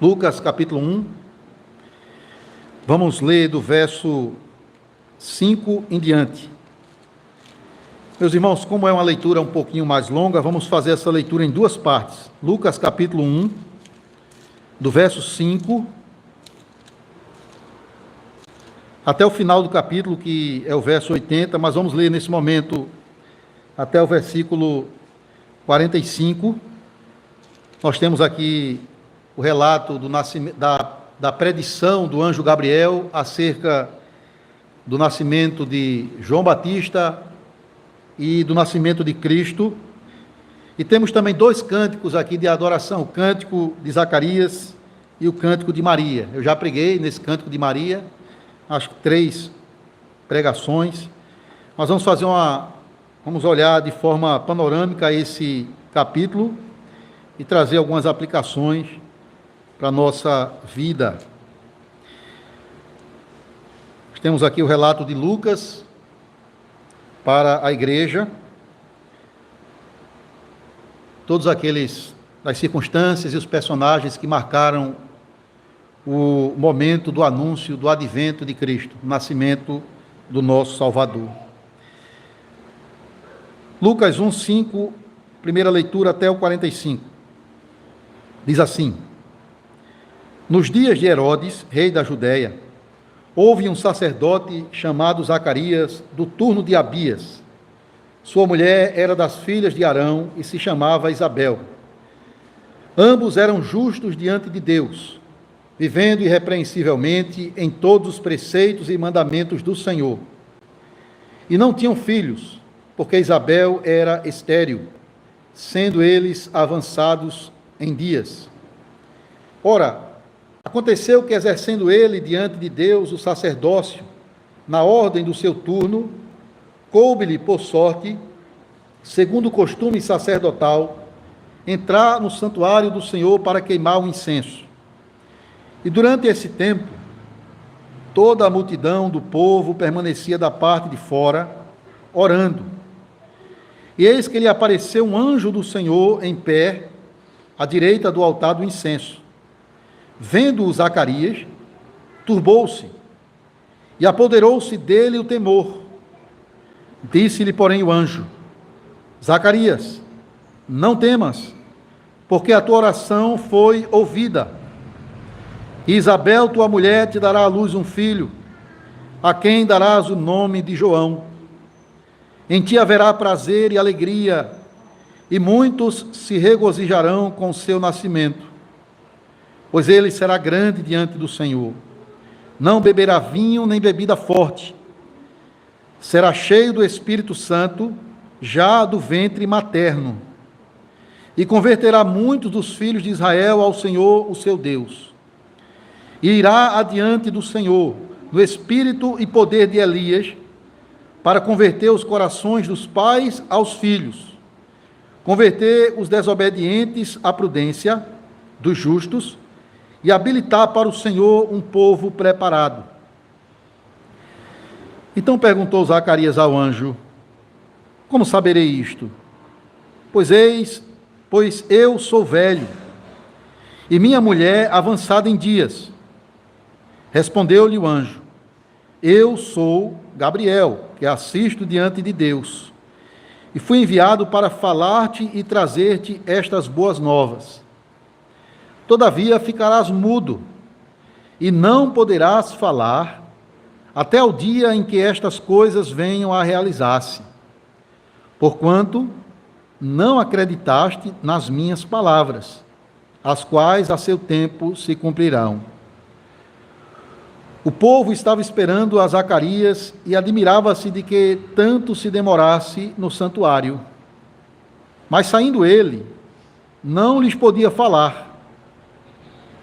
Lucas capítulo 1, vamos ler do verso 5 em diante. Meus irmãos, como é uma leitura um pouquinho mais longa, vamos fazer essa leitura em duas partes. Lucas capítulo 1, do verso 5 até o final do capítulo, que é o verso 80, mas vamos ler nesse momento até o versículo 45. Nós temos aqui o relato do nascimento, da predição do anjo Gabriel acerca do nascimento de João Batista e do nascimento de Cristo. E temos também dois cânticos aqui de adoração, o cântico de Zacarias e o cântico de Maria. Eu já preguei nesse cântico de Maria, acho que 3 pregações. Nós vamos olhar de forma panorâmica esse capítulo e trazer algumas aplicações para a nossa vida. Temos aqui o relato de Lucas para a igreja, todos aqueles das circunstâncias e os personagens que marcaram o momento do anúncio do advento de Cristo, o nascimento do nosso Salvador. Lucas 1, 5, primeira leitura até o 45. Diz assim: Nos dias de Herodes, rei da Judéia, houve um sacerdote chamado Zacarias, do turno de Abias. Sua mulher era das filhas de Arão e se chamava Isabel. Ambos eram justos diante de Deus, vivendo irrepreensivelmente em todos os preceitos e mandamentos do Senhor. E não tinham filhos, porque Isabel era estéril, sendo eles avançados em dias. Ora, aconteceu que, exercendo ele diante de Deus o sacerdócio, na ordem do seu turno, coube-lhe, por sorte, segundo o costume sacerdotal, entrar no santuário do Senhor para queimar o incenso. E durante esse tempo, toda a multidão do povo permanecia da parte de fora, orando. E eis que lhe apareceu um anjo do Senhor em pé, à direita do altar do incenso. Vendo-o Zacarias, turbou-se, e apoderou-se dele o temor. Disse-lhe, porém, o anjo: Zacarias, não temas, porque a tua oração foi ouvida. E Isabel, tua mulher, te dará à luz um filho, a quem darás o nome de João. Em ti haverá prazer e alegria, e muitos se regozijarão com o seu nascimento, pois ele será grande diante do Senhor. Não beberá vinho nem bebida forte. Será cheio do Espírito Santo, já do ventre materno, e converterá muitos dos filhos de Israel ao Senhor, o seu Deus. E irá adiante do Senhor, no espírito e poder de Elias, para converter os corações dos pais aos filhos, converter os desobedientes à prudência dos justos e habilitar para o Senhor um povo preparado. Então perguntou Zacarias ao anjo: Como saberei isto? Pois eu sou velho, e minha mulher avançada em dias. Respondeu-lhe o anjo: Eu sou Gabriel, que assisto diante de Deus, e fui enviado para falar-te e trazer-te estas boas novas. Todavia ficarás mudo, e não poderás falar, até o dia em que estas coisas venham a realizar-se, porquanto não acreditaste nas minhas palavras, as quais a seu tempo se cumprirão. O povo estava esperando a Zacarias e admirava-se de que tanto se demorasse no santuário. Mas saindo ele, não lhes podia falar.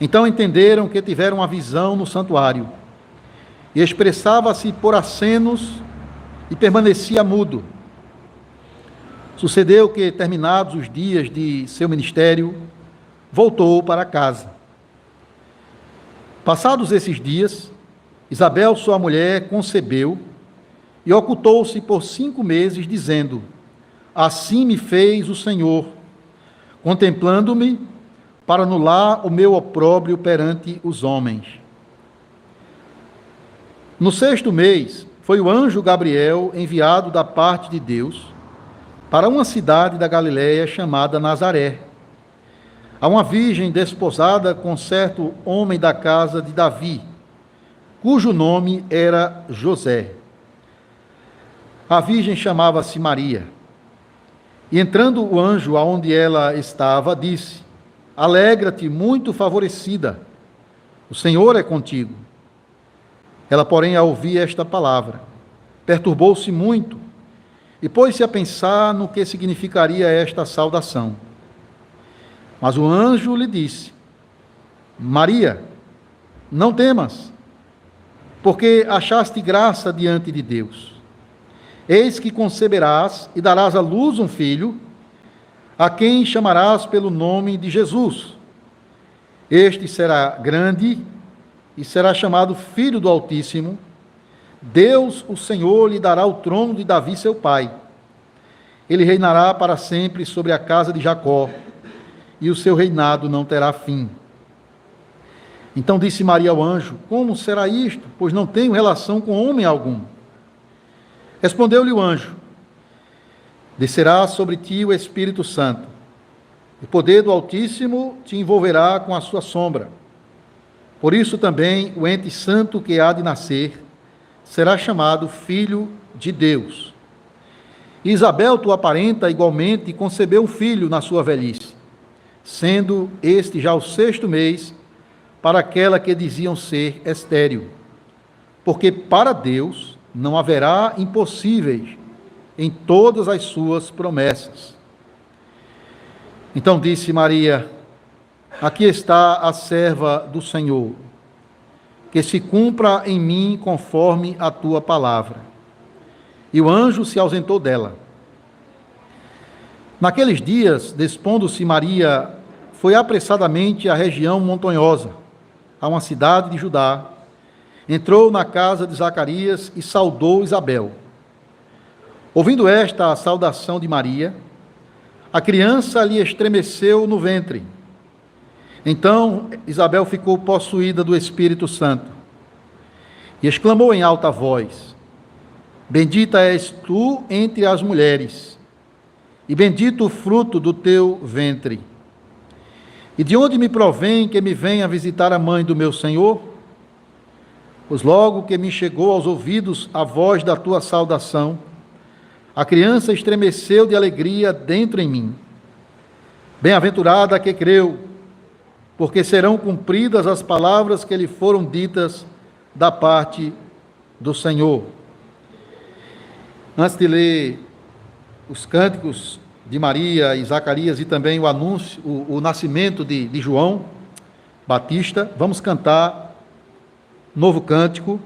Então entenderam que tiveram uma visão no santuário. E expressava-se por acenos e permanecia mudo. Sucedeu que, terminados os dias de seu ministério, voltou para casa. Passados esses dias, Isabel, sua mulher, concebeu e ocultou-se por 5 meses, dizendo: Assim me fez o Senhor, contemplando-me para anular o meu opróbrio perante os homens. No 6º mês, foi o anjo Gabriel enviado da parte de Deus para uma cidade da Galiléia chamada Nazaré, a uma virgem desposada com certo homem da casa de Davi, cujo nome era José. A virgem chamava-se Maria. E entrando o anjo aonde ela estava, disse: Alegra-te, muito favorecida, o Senhor é contigo. Ela, porém, ao ouvir esta palavra, perturbou-se muito e pôs-se a pensar no que significaria esta saudação. Mas o anjo lhe disse: Maria, não temas, porque achaste graça diante de Deus. Eis que conceberás e darás à luz um filho, a quem chamarás pelo nome de Jesus. Este será grande e será chamado Filho do Altíssimo. Deus, o Senhor, lhe dará o trono de Davi, seu pai. Ele reinará para sempre sobre a casa de Jacó, e o seu reinado não terá fim. Então disse Maria ao anjo: Como será isto? Pois não tenho relação com homem algum. Respondeu-lhe o anjo: Descerá sobre ti o Espírito Santo. O poder do Altíssimo te envolverá com a sua sombra. Por isso também o ente santo que há de nascer será chamado Filho de Deus. Isabel, tua parenta, igualmente concebeu um filho na sua velhice, sendo este já o 6º mês para aquela que diziam ser estéril. Porque para Deus não haverá impossíveis em todas as suas promessas. Então disse Maria: Aqui está a serva do Senhor, que se cumpra em mim conforme a tua palavra. E o anjo se ausentou dela. Naqueles dias, dispondo-se Maria, foi apressadamente à região montanhosa, a uma cidade de Judá, entrou na casa de Zacarias e saudou Isabel. Ouvindo esta a saudação de Maria, a criança lhe estremeceu no ventre. Então Isabel ficou possuída do Espírito Santo e exclamou em alta voz: Bendita és tu entre as mulheres, e bendito o fruto do teu ventre. E de onde me provém que me venha visitar a mãe do meu Senhor? Pois logo que me chegou aos ouvidos a voz da tua saudação, a criança estremeceu de alegria dentro em mim. Bem-aventurada a que creu, porque serão cumpridas as palavras que lhe foram ditas da parte do Senhor. Antes de ler os cânticos de Maria e Zacarias e também o anúncio, o nascimento de João Batista, vamos cantar novo cântico,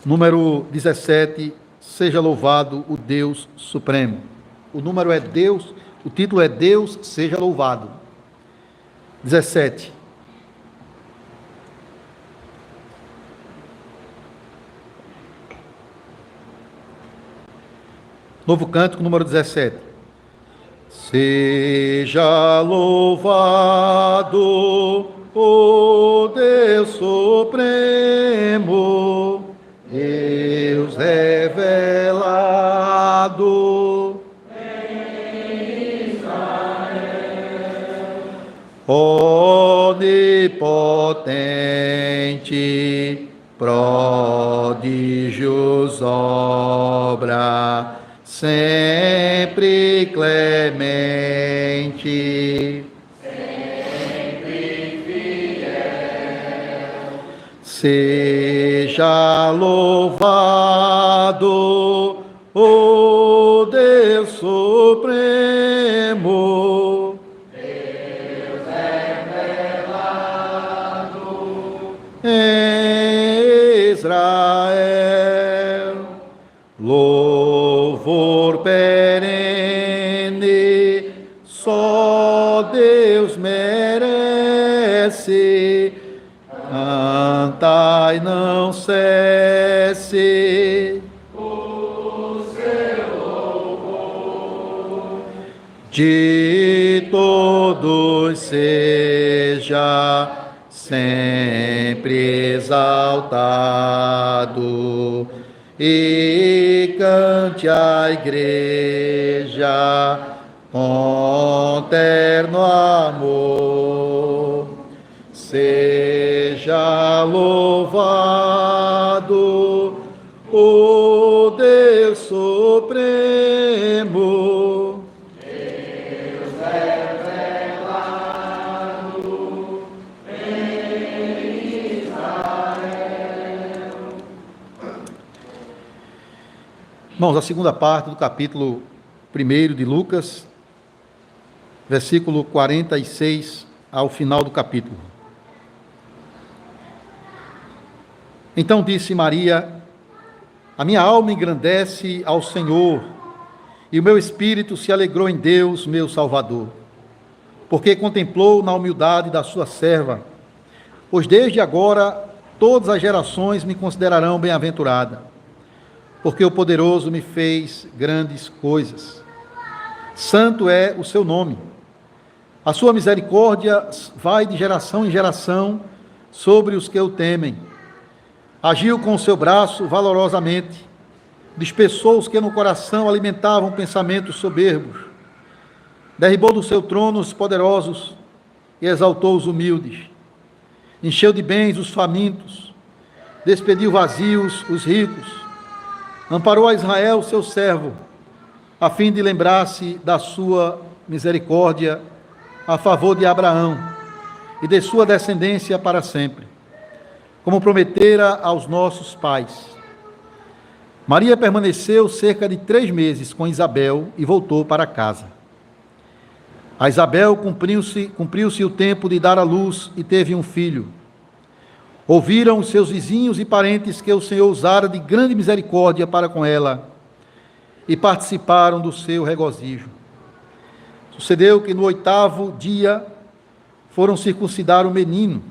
número 17, Seja louvado o Deus Supremo. O número é Deus, o título é Deus Seja Louvado. 17. Novo cântico, número 17. Seja louvado o Deus Supremo, Deus revelado em Israel, onipotente, prodígios obra, sempre clemente, sempre fiel. Seja louvado o Deus Supremo, Deus revelado em Israel. Louvor perene, só Deus merece. Cantai, não cesse o seu louvor. de todos seja sempre exaltado, e cante a igreja com terno amor. Seja louvado o Deus Supremo, Deus revelado em Israel. Irmãos, a segunda parte do capítulo 1 de Lucas, versículo 46 ao final do capítulo. Então disse Maria: a minha alma engrandece ao Senhor, e o meu espírito se alegrou em Deus, meu Salvador, porque contemplou na humildade da sua serva, pois desde agora todas as gerações me considerarão bem-aventurada, porque o poderoso me fez grandes coisas. Santo é o seu nome. A sua misericórdia vai de geração em geração sobre os que o temem. Agiu com o seu braço valorosamente, dispersou os que no coração alimentavam pensamentos soberbos, derribou do seu trono os poderosos e exaltou os humildes, encheu de bens os famintos, despediu vazios os ricos, amparou a Israel, seu servo, a fim de lembrar-se da sua misericórdia a favor de Abraão e de sua descendência para sempre, como prometera aos nossos pais. Maria permaneceu cerca de 3 meses com Isabel e voltou para casa. A Isabel cumpriu-se o tempo de dar à luz e teve um filho. Ouviram os seus vizinhos e parentes que o Senhor usara de grande misericórdia para com ela e participaram do seu regozijo. Sucedeu que no 8º dia foram circuncidar o menino.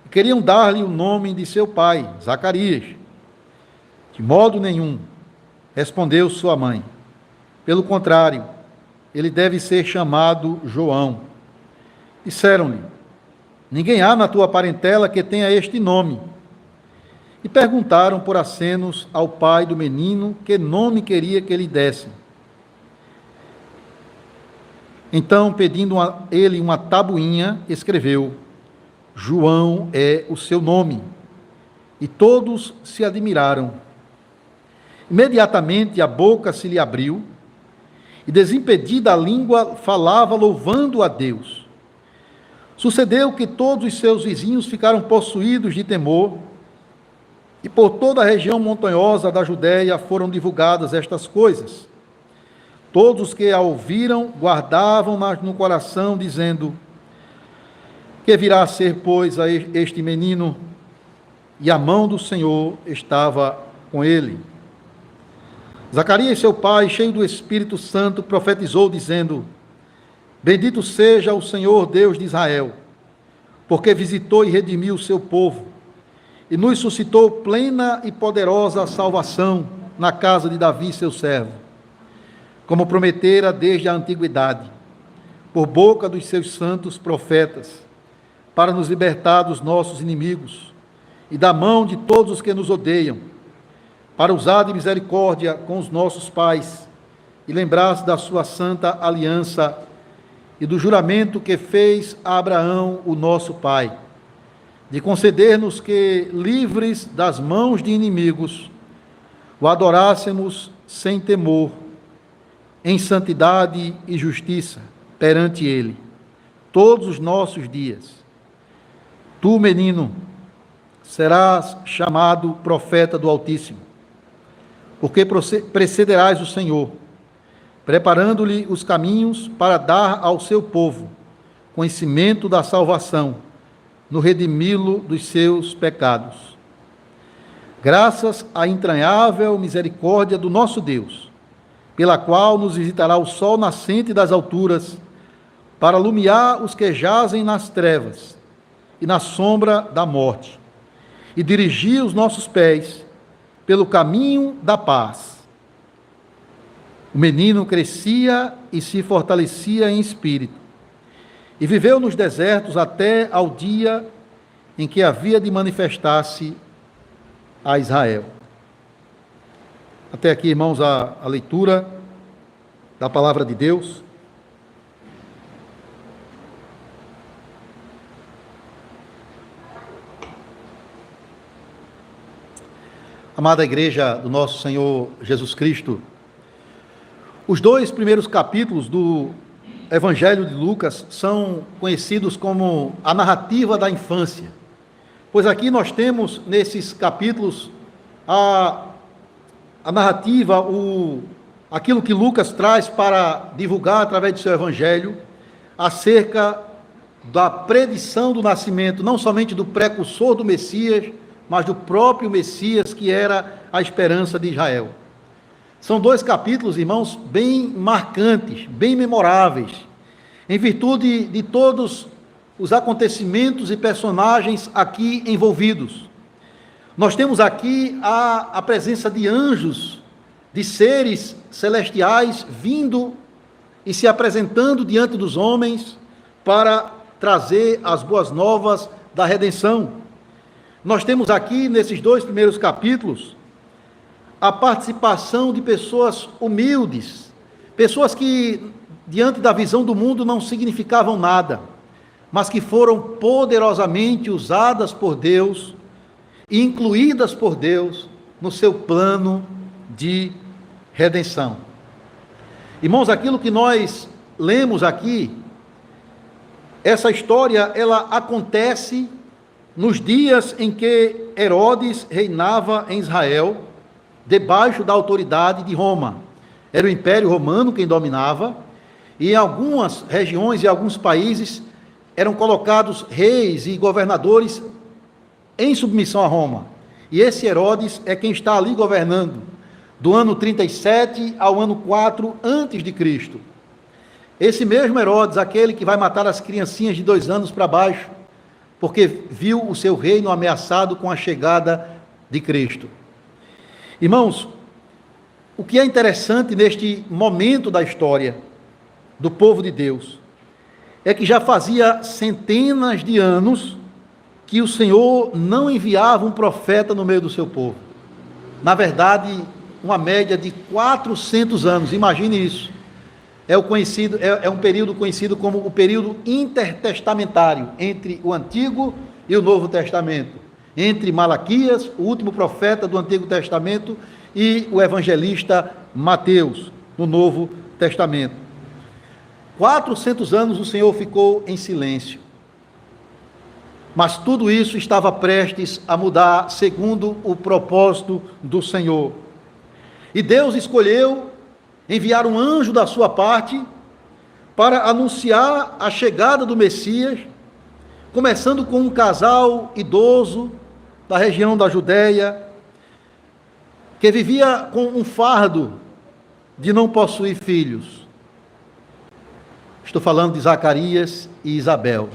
Queriam dar-lhe o nome de seu pai, Zacarias. De modo nenhum, respondeu sua mãe. Pelo contrário, ele deve ser chamado João. Disseram-lhe: ninguém há na tua parentela que tenha este nome. E perguntaram por acenos ao pai do menino que nome queria que lhe dessem. Então, pedindo ele uma tabuinha, escreveu: João é o seu nome. E todos se admiraram. Imediatamente a boca se lhe abriu, e desimpedida a língua falava louvando a Deus. Sucedeu que todos os seus vizinhos ficaram possuídos de temor, e por toda a região montanhosa da Judéia foram divulgadas estas coisas. Todos os que a ouviram guardavam-nas no coração, dizendo: que virá a ser, pois, a este menino? E a mão do Senhor estava com ele. Zacarias, seu pai, cheio do Espírito Santo, profetizou, dizendo: bendito seja o Senhor Deus de Israel, porque visitou e redimiu o seu povo, e nos suscitou plena e poderosa salvação na casa de Davi, seu servo, como prometera desde a antiguidade, por boca dos seus santos profetas, para nos libertar dos nossos inimigos e da mão de todos os que nos odeiam, para usar de misericórdia com os nossos pais e lembrar-se da sua santa aliança e do juramento que fez a Abraão, o nosso pai, de conceder-nos que, livres das mãos de inimigos, o adorássemos sem temor, em santidade e justiça perante ele, todos os nossos dias. Tu, menino, serás chamado profeta do Altíssimo, porque precederás o Senhor, preparando-lhe os caminhos para dar ao seu povo conhecimento da salvação, no redimi-lo dos seus pecados. Graças à entranhável misericórdia do nosso Deus, pela qual nos visitará o sol nascente das alturas, para iluminar os que jazem nas trevas e na sombra da morte, e dirigir os nossos pés pelo caminho da paz. O menino crescia e se fortalecia em espírito, e viveu nos desertos até ao dia em que havia de manifestar-se a Israel. Até aqui, irmãos, a leitura da palavra de Deus. Amada igreja do nosso Senhor Jesus Cristo, os 2 primeiros capítulos do Evangelho de Lucas são conhecidos como a narrativa da infância, pois aqui nós temos nesses capítulos a narrativa, aquilo que Lucas traz para divulgar através do seu Evangelho acerca da predição do nascimento, não somente do precursor do Messias, mas do próprio Messias, que era a esperança de Israel. São 2 capítulos, irmãos, bem marcantes, bem memoráveis, em virtude de todos os acontecimentos e personagens aqui envolvidos. Nós temos aqui a presença de anjos, de seres celestiais, vindo e se apresentando diante dos homens para trazer as boas novas da redenção. Nós temos aqui, nesses 2 primeiros capítulos, a participação de pessoas humildes, pessoas que, diante da visão do mundo, não significavam nada, mas que foram poderosamente usadas por Deus e incluídas por Deus no seu plano de redenção. Irmãos, aquilo que nós lemos aqui, essa história, ela acontece nos dias em que Herodes reinava em Israel, debaixo da autoridade de Roma. Era o Império Romano quem dominava, e em algumas regiões e alguns países eram colocados reis e governadores em submissão a Roma. E esse Herodes é quem está ali governando, do ano 37 ao ano 4 antes de Cristo. Esse mesmo Herodes, aquele que vai matar as criancinhas de 2 anos para baixo, porque viu o seu reino ameaçado com a chegada de Cristo. Irmãos, o que é interessante neste momento da história do povo de Deus é que já fazia centenas de anos que o Senhor não enviava um profeta no meio do seu povo. Na verdade, uma média de 400 anos, imagine isso. É um período conhecido como o período intertestamentário, entre o Antigo e o Novo Testamento, entre Malaquias, o último profeta do Antigo Testamento, e o evangelista Mateus, no Novo Testamento. 400 anos o Senhor ficou em silêncio, mas tudo isso estava prestes a mudar segundo o propósito do Senhor. E Deus escolheu enviar um anjo da sua parte para anunciar a chegada do Messias, começando com um casal idoso da região da Judéia, que vivia com um fardo de não possuir filhos. Estou falando de Zacarias e Isabel.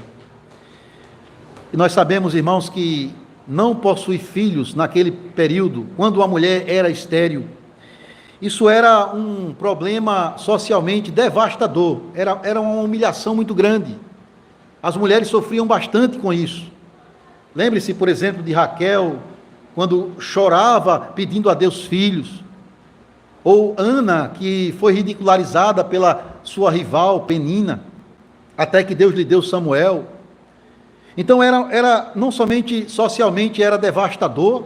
E nós sabemos, irmãos, que não possuir filhos naquele período, quando uma mulher era estéril, isso era um problema socialmente devastador, era uma humilhação muito grande. As mulheres sofriam bastante com isso. Lembre-se, por exemplo, de Raquel, quando chorava pedindo a Deus filhos. Ou Ana, que foi ridicularizada pela sua rival, Penina, até que Deus lhe deu Samuel. Então, era não somente socialmente era devastador,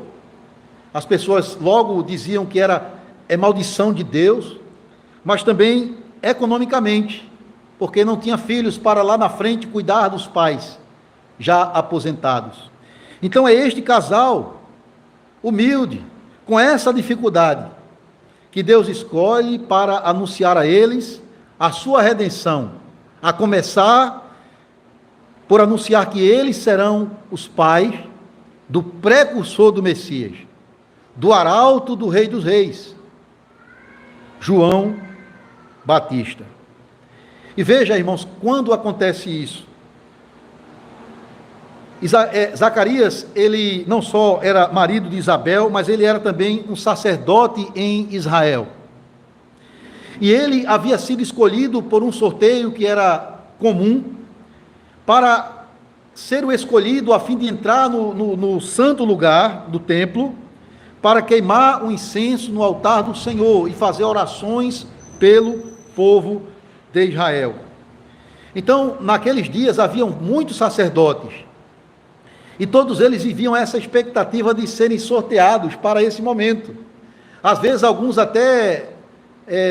as pessoas logo diziam que é maldição de Deus, mas também economicamente, porque não tinha filhos para lá na frente cuidar dos pais, já aposentados. Então é este casal, humilde, com essa dificuldade, que Deus escolhe para anunciar a eles a sua redenção, a começar por anunciar que eles serão os pais do precursor do Messias, do arauto do Rei dos Reis, João Batista. E veja, irmãos, quando acontece isso, Zacarias, ele não só era marido de Isabel, mas ele era também um sacerdote em Israel. E ele havia sido escolhido por um sorteio que era comum para ser o escolhido a fim de entrar no santo lugar do templo, para queimar o incenso no altar do Senhor e fazer orações pelo povo de Israel. Então, naqueles dias haviam muitos sacerdotes, e todos eles viviam essa expectativa de serem sorteados para esse momento. Às vezes alguns até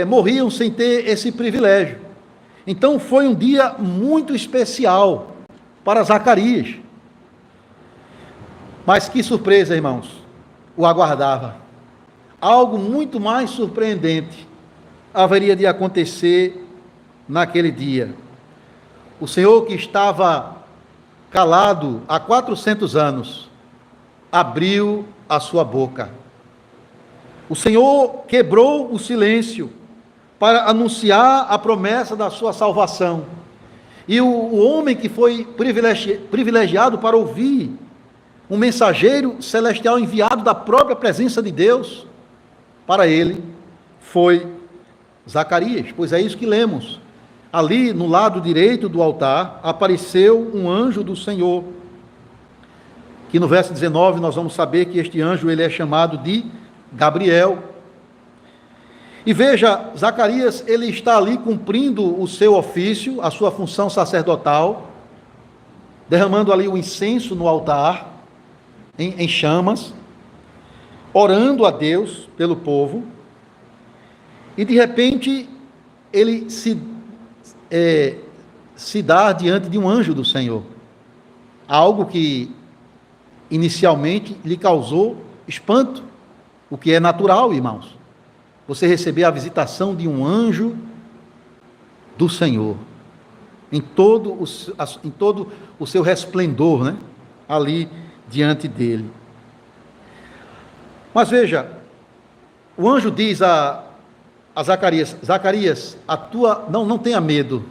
morriam sem ter esse privilégio. Então foi um dia muito especial para Zacarias. Mas que surpresa, irmãos, o aguardava. Algo muito mais surpreendente haveria de acontecer naquele dia. O Senhor, que estava calado há 400 anos, abriu a sua boca. O Senhor quebrou o silêncio para anunciar a promessa da sua salvação. E o homem que foi privilegiado para ouvir um mensageiro celestial enviado da própria presença de Deus para ele foi Zacarias, pois é isso que lemos. Ali no lado direito do altar apareceu um anjo do Senhor, que no verso 19 nós vamos saber que este anjo ele é chamado de Gabriel. E veja, Zacarias ele está ali cumprindo o seu ofício, a sua função sacerdotal, derramando ali o incenso no altar, em chamas, orando a Deus pelo povo, e de repente ele se dá diante de um anjo do Senhor, algo que inicialmente lhe causou espanto, o que é natural, irmãos, você receber a visitação de um anjo do Senhor, em todo o seu resplendor, né? Ali diante dele. Mas veja, o anjo diz a Zacarias: Zacarias, não tenha medo,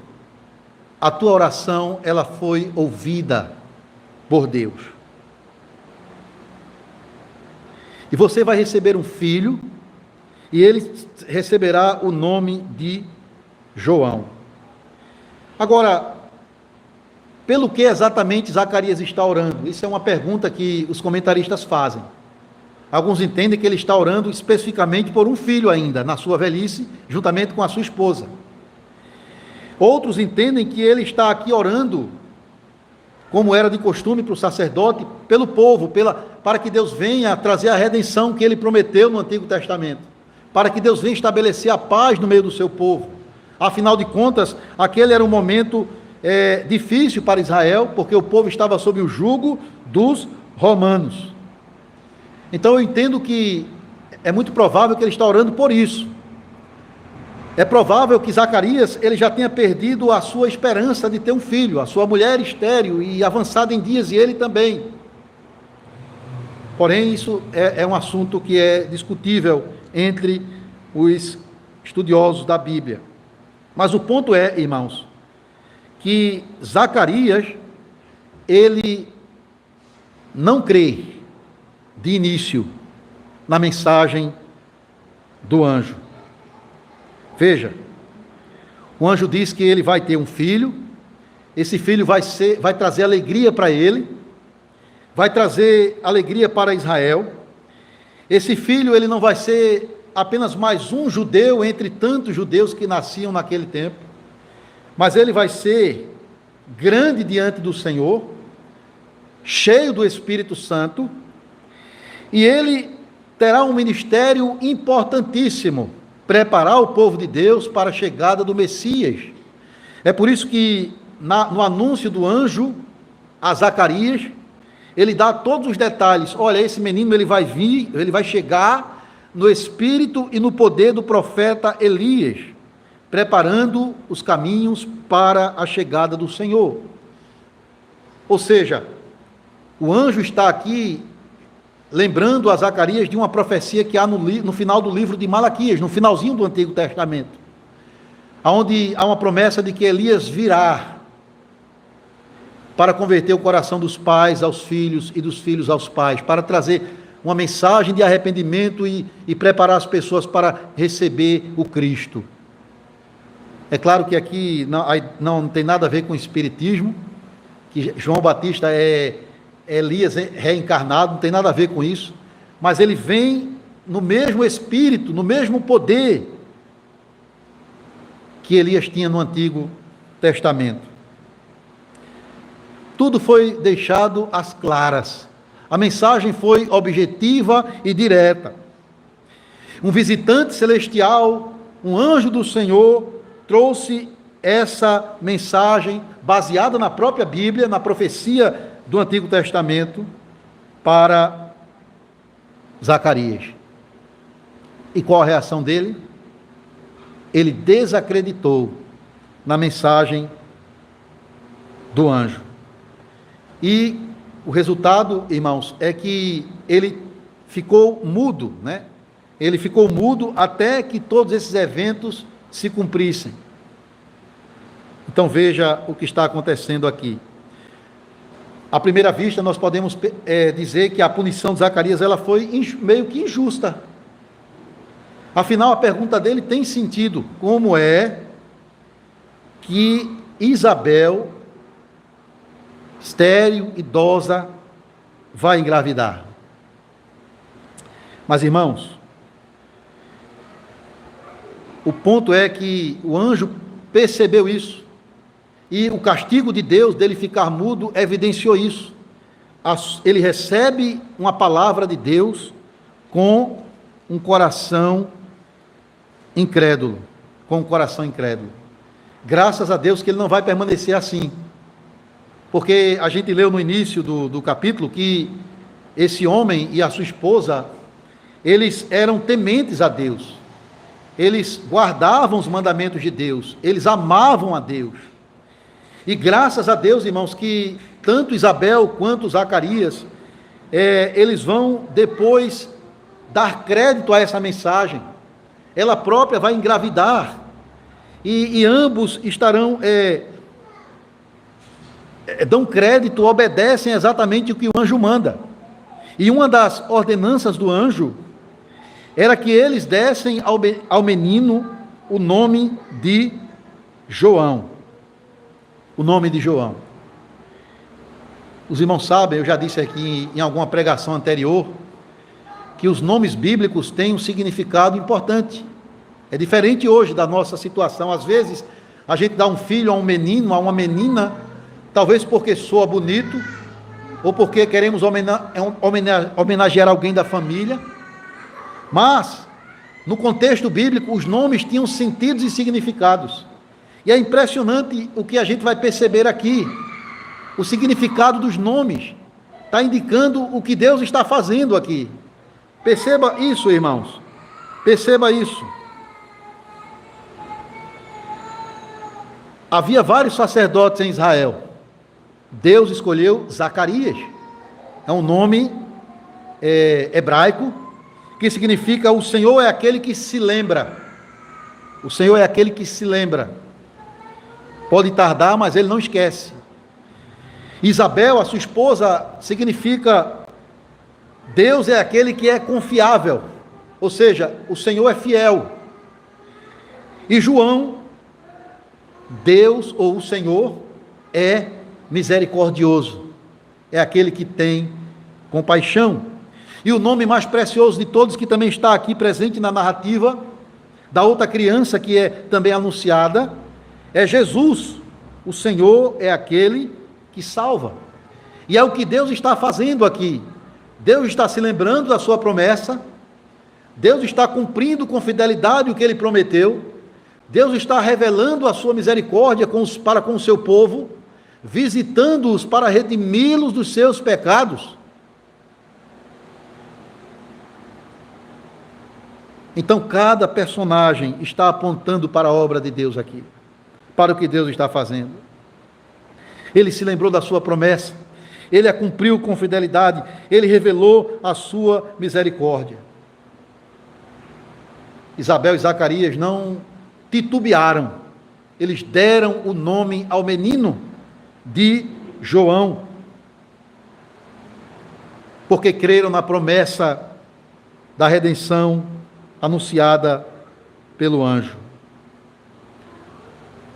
a tua oração ela foi ouvida por Deus. E você vai receber um filho, e ele receberá o nome de João. Agora, pelo que exatamente Zacarias está orando? Isso é uma pergunta que os comentaristas fazem. Alguns entendem que ele está orando especificamente por um filho ainda, na sua velhice, juntamente com a sua esposa. Outros entendem que ele está aqui orando, como era de costume para o sacerdote, pelo povo, para que Deus venha trazer a redenção que ele prometeu no Antigo Testamento, para que Deus venha estabelecer a paz no meio do seu povo. Afinal de contas, aquele era um momento difícil para Israel, porque o povo estava sob o jugo dos romanos. Então eu entendo que é muito provável que ele está orando por isso. É provável que Zacarias ele já tenha perdido a sua esperança de ter um filho, a sua mulher estéril e avançada em dias, e ele também. Porém, isso é um assunto que é discutível entre os estudiosos da Bíblia. Mas o ponto é, irmãos, que Zacarias, ele não crê de início na mensagem do anjo. Veja, o anjo diz que ele vai ter um filho, esse filho vai trazer alegria para ele, vai trazer alegria para Israel. Esse filho ele não vai ser apenas mais um judeu entre tantos judeus que nasciam naquele tempo, mas ele vai ser grande diante do Senhor, cheio do Espírito Santo, e ele terá um ministério importantíssimo, preparar o povo de Deus para a chegada do Messias. É por isso que no anúncio do anjo a Zacarias, ele dá todos os detalhes. Olha, esse menino ele vai vir, ele vai chegar no espírito e no poder do profeta Elias, preparando os caminhos para a chegada do Senhor. Ou seja, o anjo está aqui lembrando a Zacarias de uma profecia que há no final do livro de Malaquias, no finalzinho do Antigo Testamento, onde há uma promessa de que Elias virá para converter o coração dos pais aos filhos e dos filhos aos pais, para trazer uma mensagem de arrependimento e preparar as pessoas para receber o Cristo. É claro que aqui não tem nada a ver com espiritismo, que João Batista é Elias reencarnado, não tem nada a ver com isso, mas ele vem no mesmo espírito, no mesmo poder que Elias tinha no Antigo Testamento. Tudo foi deixado às claras. A mensagem foi objetiva e direta. Um visitante celestial, um anjo do Senhor, trouxe essa mensagem baseada na própria Bíblia, na profecia do Antigo Testamento, para Zacarias. E qual a reação dele? Ele desacreditou na mensagem do anjo. E o resultado, irmãos, é que ele ficou mudo, né? Ele ficou mudo até que todos esses eventos se cumprissem. Então veja o que está acontecendo aqui. À primeira vista, nós podemos dizer que a punição de Zacarias ela foi meio que injusta. Afinal, a pergunta dele tem sentido. Como é que Isabel, estéril, idosa, vai engravidar? Mas, irmãos, o ponto é que o anjo percebeu isso. E o castigo de Deus, dele ficar mudo, evidenciou isso. Ele recebe uma palavra de Deus com um coração incrédulo. Graças a Deus que ele não vai permanecer assim. Porque a gente leu no início do capítulo que esse homem e a sua esposa, eles eram tementes a Deus. Eles guardavam os mandamentos de Deus. Eles amavam a Deus. E graças a Deus, irmãos, que tanto Isabel quanto Zacarias, eles vão depois dar crédito a essa mensagem. Ela própria vai engravidar. E ambos estarão, dão crédito, obedecem exatamente o que o anjo manda. E uma das ordenanças do anjo era que eles dessem ao menino o nome de João. O nome de João. Os irmãos sabem, eu já disse aqui em alguma pregação anterior, que os nomes bíblicos têm um significado importante. É diferente hoje da nossa situação. Às vezes, a gente dá um filho a um menino, a uma menina, talvez porque soa bonito, ou porque queremos homenagear alguém da família. Mas, no contexto bíblico, os nomes tinham sentidos e significados. E é impressionante o que a gente vai perceber aqui. O significado dos nomes está indicando o que Deus está fazendo aqui. Perceba isso, irmãos. Perceba isso. Havia vários sacerdotes em Israel. Deus escolheu Zacarias. É um nome hebraico que significa o Senhor é aquele que se lembra. O Senhor é aquele que se lembra. Pode tardar, mas ele não esquece. Isabel, a sua esposa, significa Deus é aquele que é confiável. Ou seja, o Senhor é fiel. E João, Deus ou o Senhor é misericordioso. É aquele que tem compaixão. E o nome mais precioso de todos, que também está aqui presente na narrativa da outra criança que é também anunciada, é Jesus. O Senhor é aquele que salva. E é o que Deus está fazendo aqui. Deus está se lembrando da sua promessa. Deus está cumprindo com fidelidade o que ele prometeu. Deus está revelando a sua misericórdia para com o seu povo, visitando-os para redimi-los dos seus pecados. Então, cada personagem está apontando para a obra de Deus aqui, para o que Deus está fazendo. Ele se lembrou da sua promessa, ele a cumpriu com fidelidade, ele revelou a sua misericórdia. Isabel e Zacarias não titubearam, eles deram o nome ao menino de João, porque creram na promessa da redenção anunciada pelo anjo.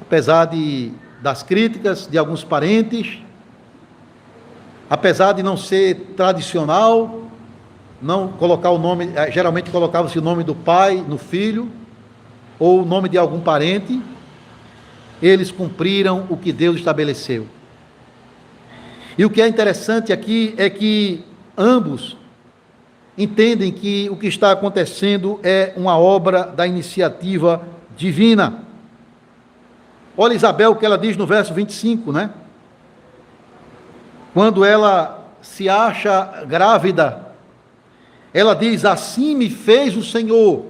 apesar das críticas de alguns parentes, apesar de não ser tradicional, não colocar o nome, geralmente colocava-se o nome do pai no filho, ou o nome de algum parente, eles cumpriram o que Deus estabeleceu. E o que é interessante aqui é que ambos entendem que o que está acontecendo é uma obra da iniciativa divina. Olha Isabel, o que ela diz no verso 25, né? Quando ela se acha grávida, ela diz: assim me fez o Senhor,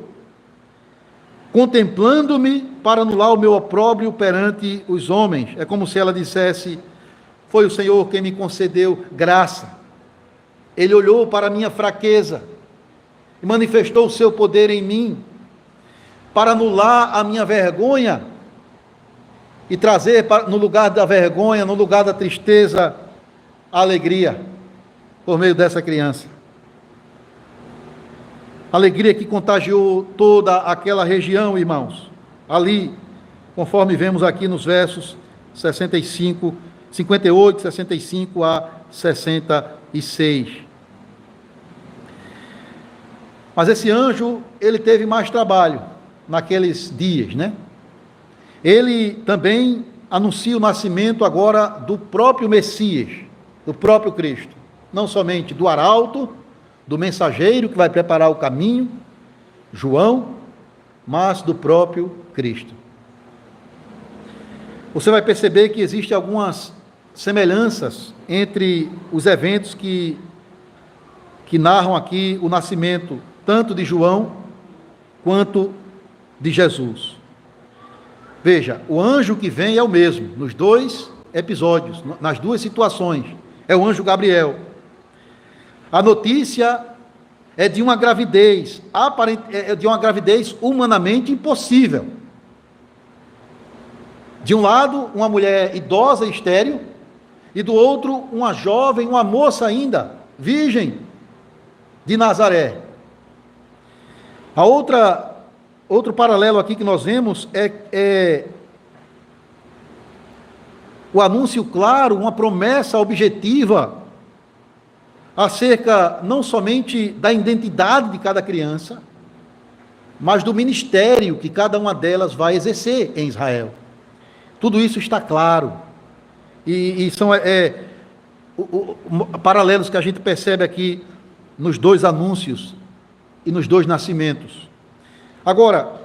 contemplando-me para anular o meu opróbrio perante os homens. É como se ela dissesse: foi o Senhor quem me concedeu graça. Ele olhou para a minha fraqueza e manifestou o seu poder em mim, para anular a minha vergonha e trazer no lugar da vergonha, no lugar da tristeza, a alegria, por meio dessa criança. Alegria que contagiou toda aquela região, irmãos. Ali, conforme vemos aqui nos versos 58, 65 a 66. Mas esse anjo, ele teve mais trabalho naqueles dias, né? Ele também anuncia o nascimento agora do próprio Messias, do próprio Cristo. Não somente do arauto, do mensageiro que vai preparar o caminho, João, mas do próprio Cristo. Você vai perceber que existem algumas semelhanças entre os eventos que narram aqui o nascimento tanto de João quanto de Jesus. Veja, o anjo que vem é o mesmo, nos dois episódios, nas duas situações, é o anjo Gabriel. A notícia é de uma gravidez, humanamente impossível. De um lado, uma mulher idosa e estéril, e do outro, uma jovem, uma moça ainda, virgem, de Nazaré. Outro paralelo aqui que nós vemos é o anúncio claro, uma promessa objetiva acerca não somente da identidade de cada criança, mas do ministério que cada uma delas vai exercer em Israel. Tudo isso está claro. E são paralelos que a gente percebe aqui nos dois anúncios e nos dois nascimentos. Agora,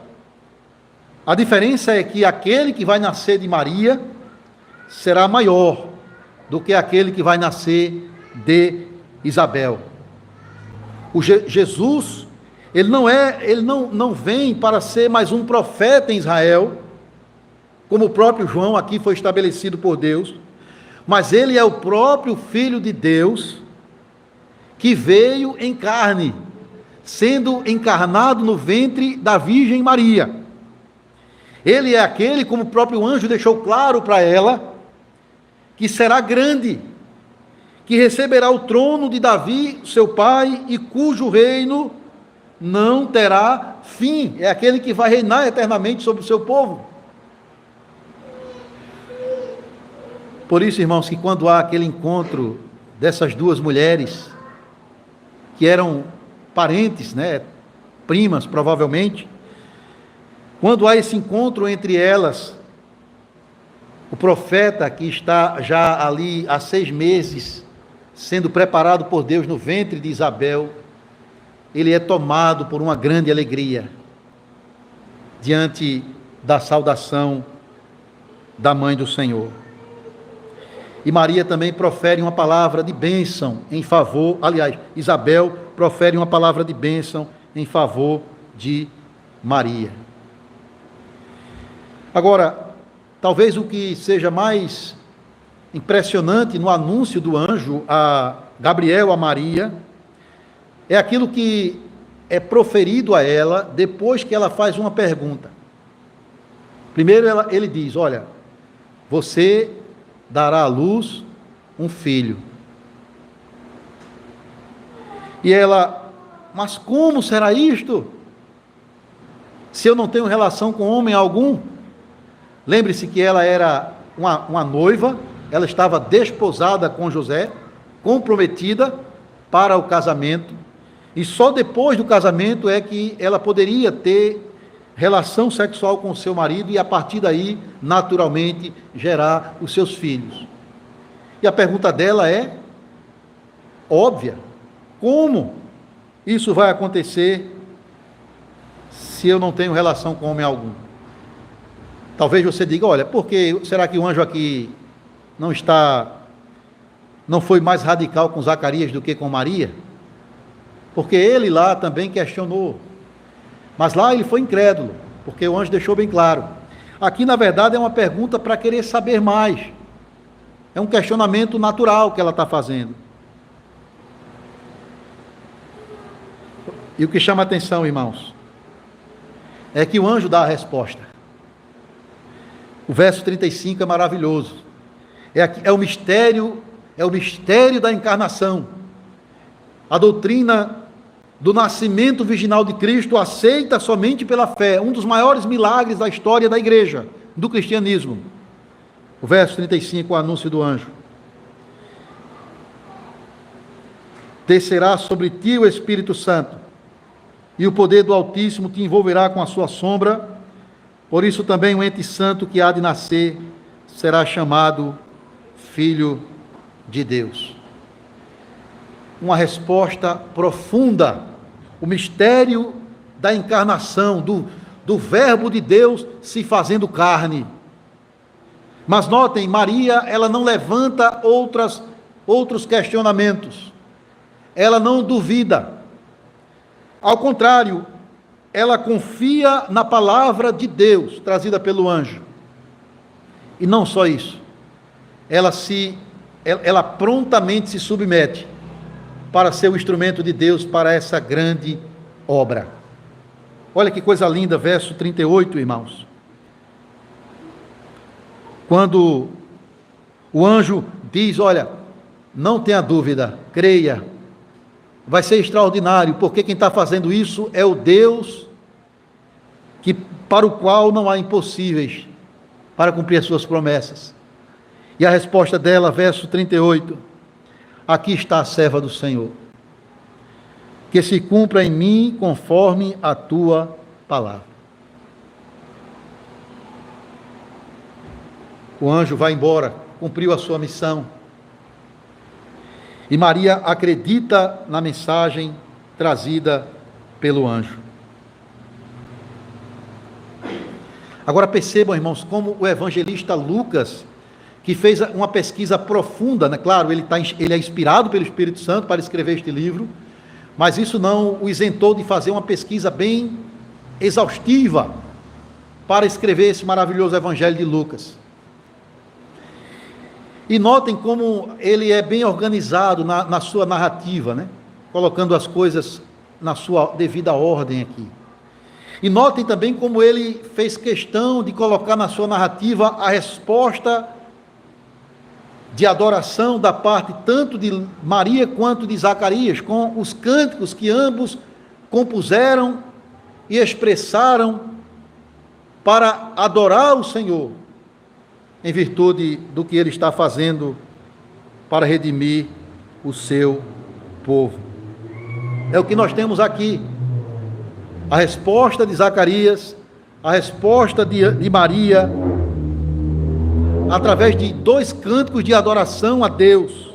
a diferença é que aquele que vai nascer de Maria será maior do que aquele que vai nascer de Isabel. O Jesus, ele não vem para ser mais um profeta em Israel, como o próprio João aqui foi estabelecido por Deus, mas ele é o próprio Filho de Deus, que veio em carne, sendo encarnado no ventre da Virgem Maria. Ele é aquele, como o próprio anjo deixou claro para ela, que será grande, que receberá o trono de Davi, seu pai, e cujo reino não terá fim. É aquele que vai reinar eternamente sobre o seu povo. Por isso, irmãos, que quando há aquele encontro dessas duas mulheres, que eram parentes, né, primas provavelmente, quando há esse encontro entre elas, o profeta que está já ali há 6 meses, sendo preparado por Deus no ventre de Isabel, ele é tomado por uma grande alegria, diante da saudação da mãe do Senhor. E Maria também profere uma palavra de bênção em favor, aliás, Isabel profere uma palavra de bênção em favor de Maria. Agora, talvez o que seja mais impressionante no anúncio do anjo a Gabriel, a Maria, é aquilo que é proferido a ela depois que ela faz uma pergunta. Primeiro ele diz: olha, você dará à luz um filho. E ela: mas como será isto? Se eu não tenho relação com homem algum? Lembre-se que ela era uma noiva, ela estava desposada com José, comprometida para o casamento, e só depois do casamento é que ela poderia ter relação sexual com o seu marido e a partir daí, naturalmente, gerar os seus filhos. E a pergunta dela é óbvia: como isso vai acontecer se eu não tenho relação com homem algum? Talvez você diga: olha, por que será que o anjo aqui não foi mais radical com Zacarias do que com Maria? Porque ele lá também questionou, mas lá ele foi incrédulo, porque o anjo deixou bem claro. Aqui, na verdade, é uma pergunta para querer saber mais, é um questionamento natural que ela está fazendo. E o que chama a atenção, irmãos, é que o anjo dá a resposta. O verso 35 é maravilhoso. É o mistério da encarnação. A doutrina do nascimento virginal de Cristo aceita somente pela fé, um dos maiores milagres da história da igreja, do cristianismo. O verso 35, o anúncio do anjo: descerá sobre ti o Espírito Santo, e o poder do Altíssimo te envolverá com a sua sombra. Por isso também o ente santo que há de nascer será chamado Filho de Deus. Uma resposta profunda, o mistério da encarnação, do Verbo de Deus se fazendo carne. Mas notem, Maria, ela não levanta outros questionamentos, ela não duvida, ao contrário, ela confia na palavra de Deus, trazida pelo anjo. E não só isso, ela prontamente se submete para ser o instrumento de Deus para essa grande obra. Olha que coisa linda, verso 38, irmãos. Quando o anjo diz: olha, não tenha dúvida, creia, vai ser extraordinário, porque quem está fazendo isso é o Deus para o qual não há impossíveis para cumprir as suas promessas. E a resposta dela, verso 38, aqui está a serva do Senhor, que se cumpra em mim conforme a tua palavra. O anjo vai embora, cumpriu a sua missão. E Maria acredita na mensagem trazida pelo anjo. Agora percebam, irmãos, como o evangelista Lucas, que fez uma pesquisa profunda, né? Claro, ele é inspirado pelo Espírito Santo para escrever este livro, mas isso não o isentou de fazer uma pesquisa bem exaustiva para escrever esse maravilhoso evangelho de Lucas. E notem como ele é bem organizado na sua narrativa, né? Colocando as coisas na sua devida ordem aqui. E notem também como ele fez questão de colocar na sua narrativa a resposta de adoração da parte tanto de Maria quanto de Zacarias, com os cânticos que ambos compuseram e expressaram para adorar o Senhor, em virtude do que ele está fazendo para redimir o seu povo. É o que nós temos aqui. A resposta de Zacarias, a resposta de Maria, através de dois cânticos de adoração a Deus,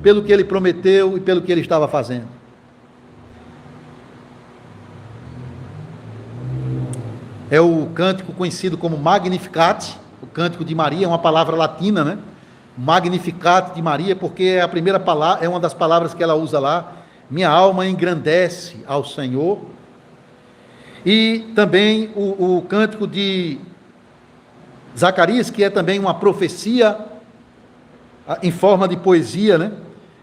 pelo que ele prometeu e pelo que ele estava fazendo. É o cântico conhecido como Magnificat, o cântico de Maria, é uma palavra latina, né? Magnificat de Maria, porque é a primeira palavra, é uma das palavras que ela usa lá. Minha alma engrandece ao Senhor. E também o cântico de Zacarias, que é também uma profecia em forma de poesia, né?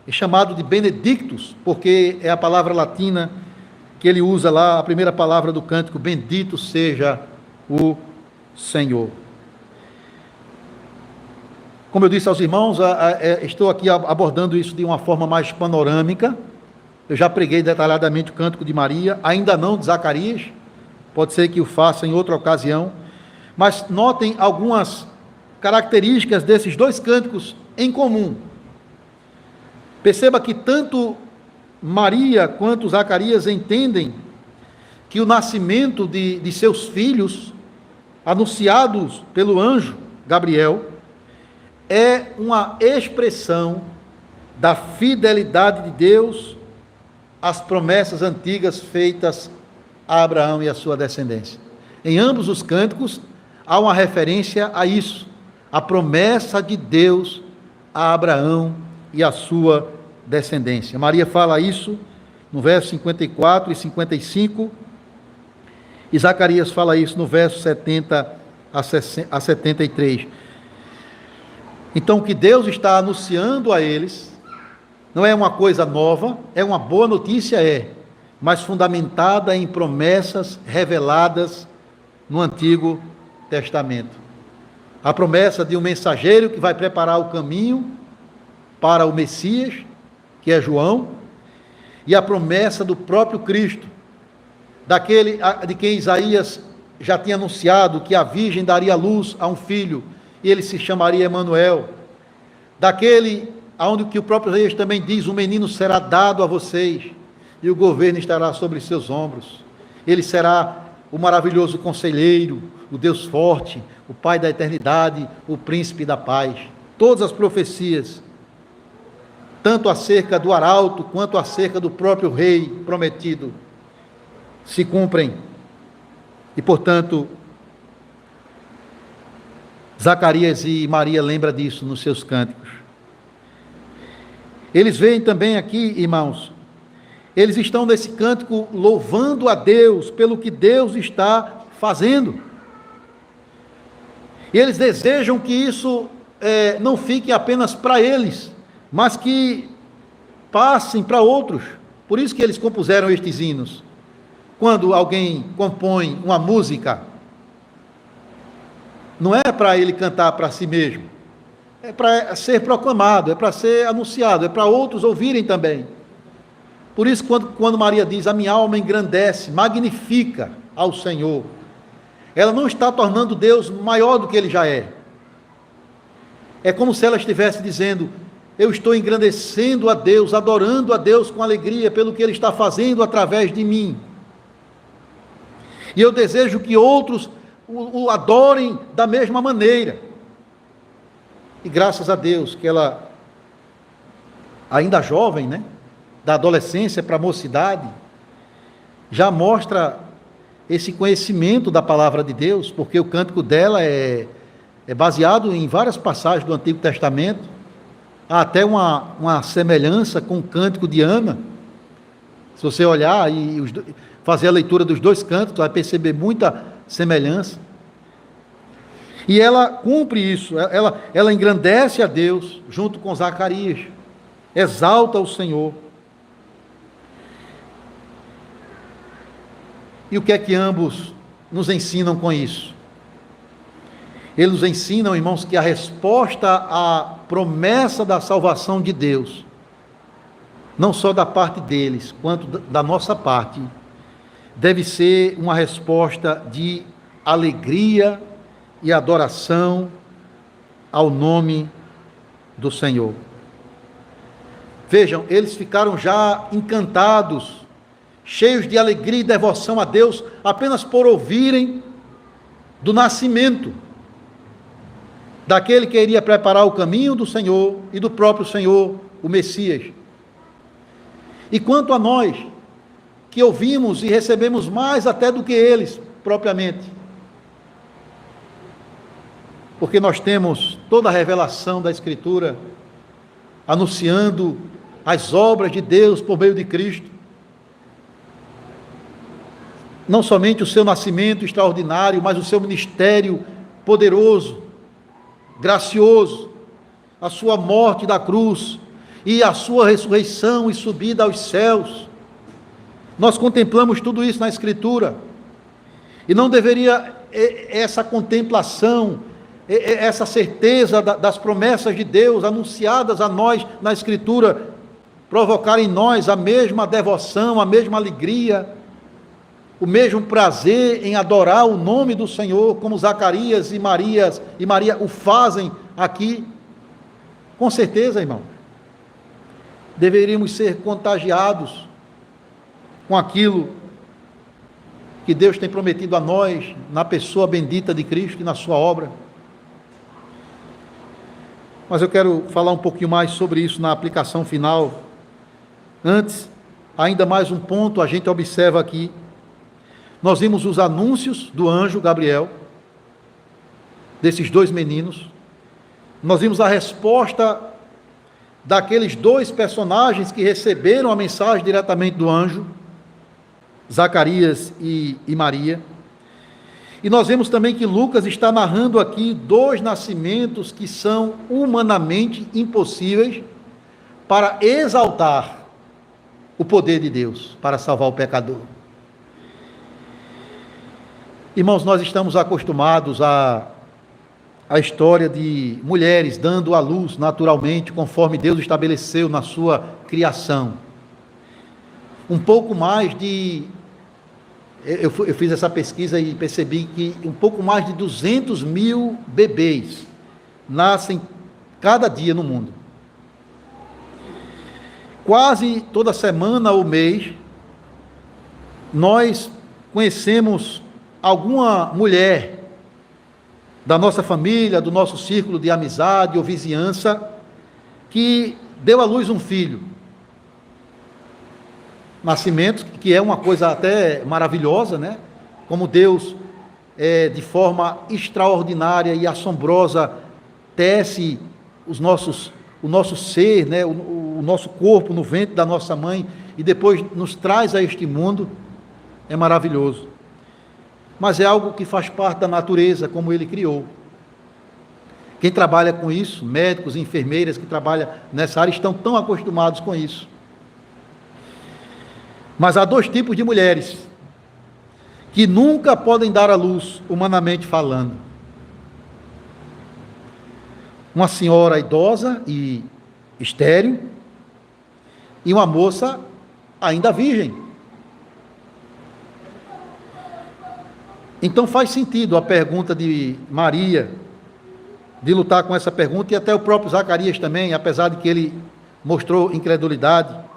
É chamado de Benedictus, porque é a palavra latina que ele usa lá, a primeira palavra do cântico: bendito seja o Senhor. Como eu disse aos irmãos, estou aqui abordando isso de uma forma mais panorâmica. Eu já preguei detalhadamente o cântico de Maria, ainda não de Zacarias, pode ser que o faça em outra ocasião, Mas notem algumas características desses dois cânticos em comum. Perceba que tanto Maria quanto Zacarias entendem que o nascimento de seus filhos, anunciados pelo anjo Gabriel, é uma expressão da fidelidade de Deus às promessas antigas feitas a Abraão e a sua descendência. Em ambos os cânticos há uma referência a isso, a promessa de Deus a Abraão e a sua descendência. Maria fala isso no verso 54 e 55, e Zacarias fala isso no verso 70 a 73. Então, o que Deus está anunciando a eles não é uma coisa nova, é uma boa notícia, mas fundamentada em promessas reveladas no Antigo Testamento. A promessa de um mensageiro que vai preparar o caminho para o Messias, que é João, e a promessa do próprio Cristo, daquele de quem Isaías já tinha anunciado que a virgem daria luz a um filho, e ele se chamaria Emanuel, daquele aonde que o próprio Isaías também diz: o menino será dado a vocês, e o governo estará sobre seus ombros. Ele será o maravilhoso conselheiro, o Deus forte, o Pai da eternidade, o príncipe da paz. Todas as profecias, tanto acerca do arauto, quanto acerca do próprio rei prometido, se cumprem. E, portanto, Zacarias e Maria lembram disso nos seus cânticos. Eles veem também aqui, irmãos, eles estão nesse cântico louvando a Deus pelo que Deus está fazendo. E eles desejam que isso não fique apenas para eles, mas que passem para outros. Por isso que eles compuseram estes hinos. Quando alguém compõe uma música, não é para ele cantar para si mesmo, é para ser proclamado, é para ser anunciado, é para outros ouvirem também. Por isso, quando Maria diz: a minha alma engrandece, magnifica ao Senhor, ela não está tornando Deus maior do que Ele já é. É como se ela estivesse dizendo: eu estou engrandecendo a Deus, adorando a Deus com alegria pelo que Ele está fazendo através de mim. E eu desejo que outros o adorem da mesma maneira. E graças a Deus que ela, ainda jovem, né, da adolescência para a mocidade, já mostra esse conhecimento da palavra de Deus, porque o cântico dela é baseado em várias passagens do Antigo Testamento. Há até uma semelhança com o cântico de Ana. Se você olhar e fazer a leitura dos dois cânticos, vai perceber muita semelhança. E ela cumpre isso, ela engrandece a Deus junto com Zacarias, exalta o Senhor. E o que é que ambos nos ensinam com isso? Eles nos ensinam, irmãos, que a resposta à promessa da salvação de Deus, não só da parte deles, quanto da nossa parte, deve ser uma resposta de alegria e adoração ao nome do Senhor. Vejam, eles ficaram já encantados, cheios de alegria e devoção a Deus, apenas por ouvirem do nascimento daquele que iria preparar o caminho do Senhor e do próprio Senhor, o Messias. E quanto a nós, que ouvimos e recebemos mais até do que eles propriamente, porque nós temos toda a revelação da Escritura anunciando as obras de Deus por meio de Cristo, não somente o seu nascimento extraordinário, mas o seu ministério poderoso, gracioso, a sua morte da cruz e a sua ressurreição e subida aos céus. Nós contemplamos tudo isso na Escritura, e não deveria essa contemplação, essa certeza das promessas de Deus anunciadas a nós na Escritura, provocar em nós a mesma devoção, a mesma alegria, o mesmo prazer em adorar o nome do Senhor, como Zacarias e Maria o fazem aqui? Com certeza, irmão. Deveríamos ser contagiados com aquilo que Deus tem prometido a nós, na pessoa bendita de Cristo e na sua obra. Mas eu quero falar um pouquinho mais sobre isso na aplicação final. Antes, ainda mais um ponto a gente observa aqui. Nós vimos os anúncios do anjo Gabriel, desses dois meninos. Nós vimos a resposta daqueles dois personagens que receberam a mensagem diretamente do anjo, Zacarias e Maria. E nós vemos também que Lucas está narrando aqui dois nascimentos que são humanamente impossíveis para exaltar o poder de Deus, para salvar o pecador. Irmãos, nós estamos acostumados à história de mulheres dando à luz naturalmente, conforme Deus estabeleceu na sua criação. Um pouco mais de... Eu fiz essa pesquisa e percebi que um pouco mais de 200 mil bebês nascem cada dia no mundo. Quase toda semana ou mês, nós conhecemos alguma mulher da nossa família, do nosso círculo de amizade ou vizinhança, que deu à luz um filho. Nascimento, que é uma coisa até maravilhosa, né? Como Deus, de forma extraordinária e assombrosa, tece o nosso ser, né? O nosso corpo no ventre da nossa mãe, e depois nos traz a este mundo. É maravilhoso. Mas é algo que faz parte da natureza, como Ele criou. Quem trabalha com isso, médicos e enfermeiras que trabalham nessa área, estão tão acostumados com isso. Mas há dois tipos de mulheres que nunca podem dar à luz, humanamente falando. Uma senhora idosa e estéril, e uma moça ainda virgem. Então faz sentido a pergunta de Maria, de lutar com essa pergunta, e até o próprio Zacarias também, apesar de que ele mostrou incredulidade.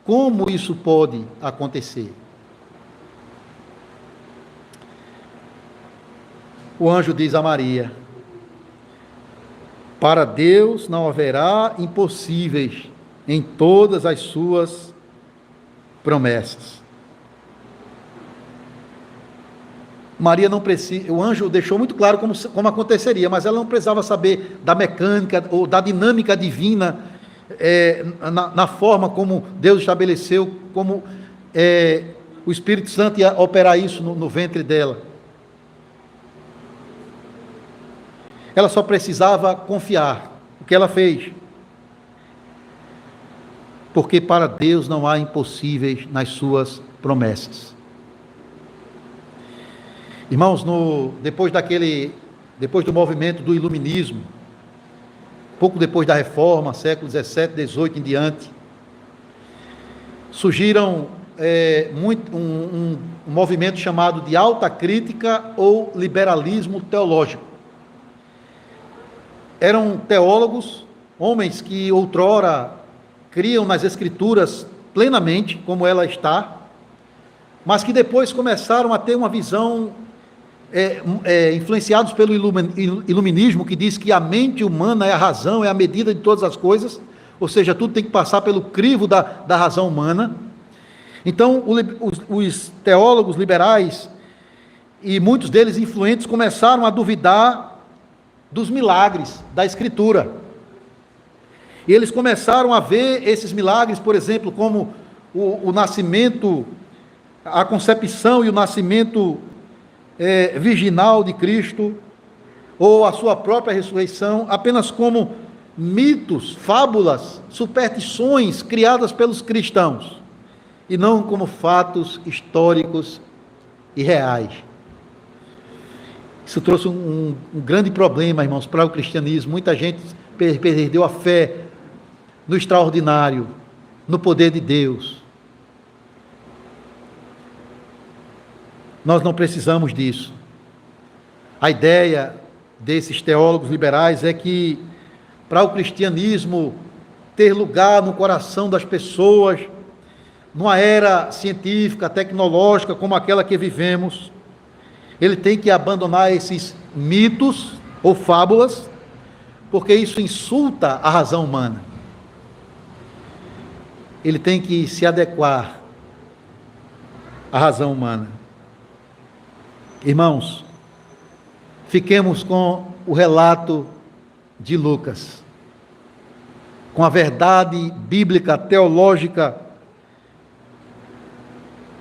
Como isso pode acontecer? O anjo diz a Maria: para Deus não haverá impossíveis em todas as suas promessas. Maria não precisa, o anjo deixou muito claro como aconteceria, mas ela não precisava saber da mecânica ou da dinâmica divina, na forma como Deus estabeleceu, como o Espírito Santo ia operar isso no ventre dela. Ela só precisava confiar. O que ela fez? Porque para Deus não há impossíveis nas suas promessas. Irmãos, depois do movimento do iluminismo, pouco depois da Reforma, século XVII, XVIII em diante, surgiram um movimento chamado de alta crítica ou liberalismo teológico. Eram teólogos, homens que outrora criam nas Escrituras plenamente, como ela está, mas que depois começaram a ter uma visão, influenciados pelo iluminismo, que diz que a mente humana é a razão, é a medida de todas as coisas, ou seja, tudo tem que passar pelo crivo da razão humana. Então, os teólogos liberais, e muitos deles influentes, começaram a duvidar dos milagres da Escritura. E eles começaram a ver esses milagres, por exemplo, como o nascimento, a concepção e o nascimento virginal de Cristo, ou a sua própria ressurreição, apenas como mitos, fábulas, superstições criadas pelos cristãos, e não como fatos históricos e reais. Isso trouxe um grande problema, irmãos, para o cristianismo. Muita gente perdeu a fé no extraordinário, no poder de Deus. Nós não precisamos disso. A ideia desses teólogos liberais é que, para o cristianismo ter lugar no coração das pessoas, numa era científica, tecnológica, como aquela que vivemos, ele tem que abandonar esses mitos ou fábulas, porque isso insulta a razão humana. Ele tem que se adequar à razão humana. Irmãos, fiquemos com o relato de Lucas, com a verdade bíblica, teológica,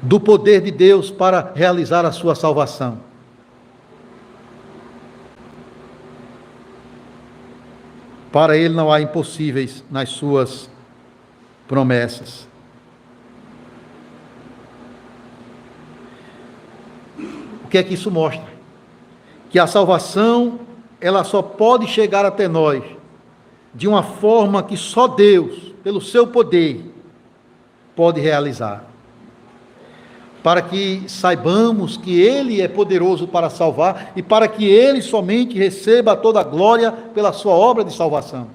do poder de Deus para realizar a sua salvação. Para Ele não há impossíveis nas suas promessas. O que é que isso mostra? Que a salvação, ela só pode chegar até nós de uma forma que só Deus, pelo seu poder, pode realizar. Para que saibamos que Ele é poderoso para salvar e para que Ele somente receba toda a glória pela sua obra de salvação.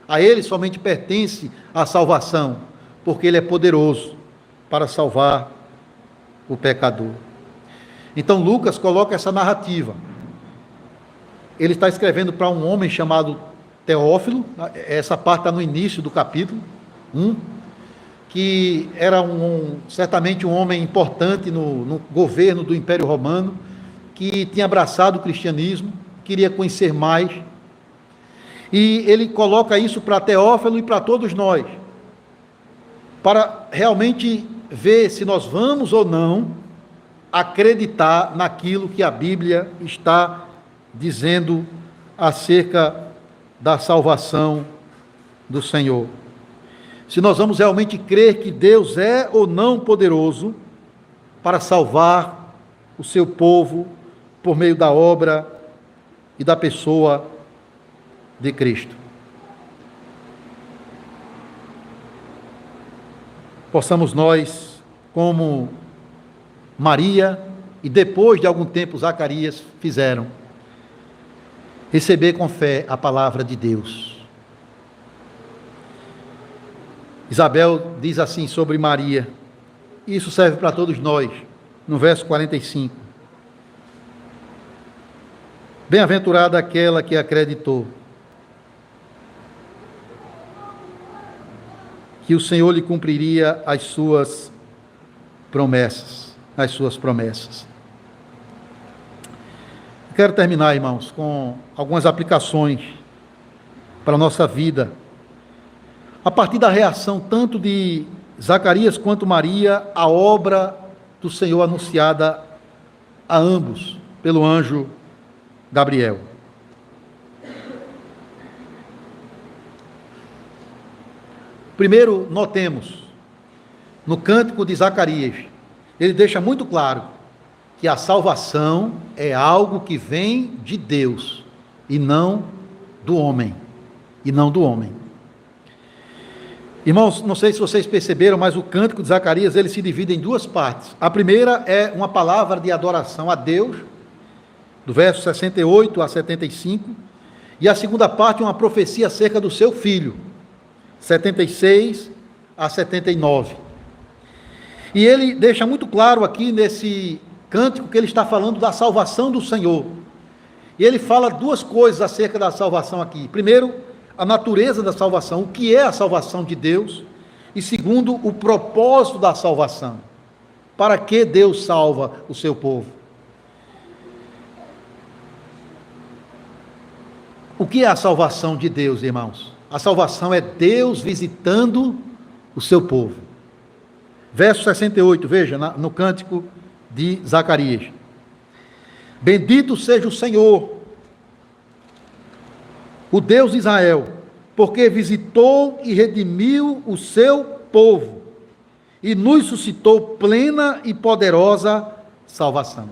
A Ele somente pertence a salvação, porque Ele é poderoso para salvar o pecador. Então Lucas coloca essa narrativa. Ele está escrevendo para um homem chamado Teófilo, essa parte está no início do capítulo 1, que era certamente um homem importante no governo do Império Romano, que tinha abraçado o cristianismo, queria conhecer mais, e ele coloca isso para Teófilo e para todos nós, para realmente ver se nós vamos ou não acreditar naquilo que a Bíblia está dizendo acerca da salvação do Senhor. Se nós vamos realmente crer que Deus é ou não poderoso para salvar o seu povo por meio da obra e da pessoa de Cristo. Possamos nós, como Maria e depois de algum tempo Zacarias fizeram, receber com fé a palavra de Deus. Isabel diz assim sobre Maria, e isso serve para todos nós, no verso 45. Bem-aventurada aquela que acreditou, que o Senhor lhe cumpriria as suas promessas. Quero terminar, irmãos, com algumas aplicações para a nossa vida, a partir da reação tanto de Zacarias quanto Maria à obra do Senhor anunciada a ambos pelo anjo Gabriel. Primeiro, notemos, no cântico de Zacarias, ele deixa muito claro que a salvação é algo que vem de Deus e não do homem. Irmãos, não sei se vocês perceberam, mas o cântico de Zacarias, ele se divide em duas partes. A primeira é uma palavra de adoração a Deus, do verso 68 a 75, e a segunda parte é uma profecia acerca do seu filho, 76 a 79. E ele deixa muito claro aqui nesse cântico que ele está falando da salvação do Senhor. E ele fala duas coisas acerca da salvação aqui. Primeiro, a natureza da salvação, o que é a salvação de Deus. E segundo, o propósito da salvação. Para que Deus salva o seu povo? O que é a salvação de Deus, irmãos? A salvação é Deus visitando o seu povo. Verso 68, veja, no cântico de Zacarias. Bendito seja o Senhor, o Deus de Israel, porque visitou e redimiu o seu povo, e nos suscitou plena e poderosa salvação.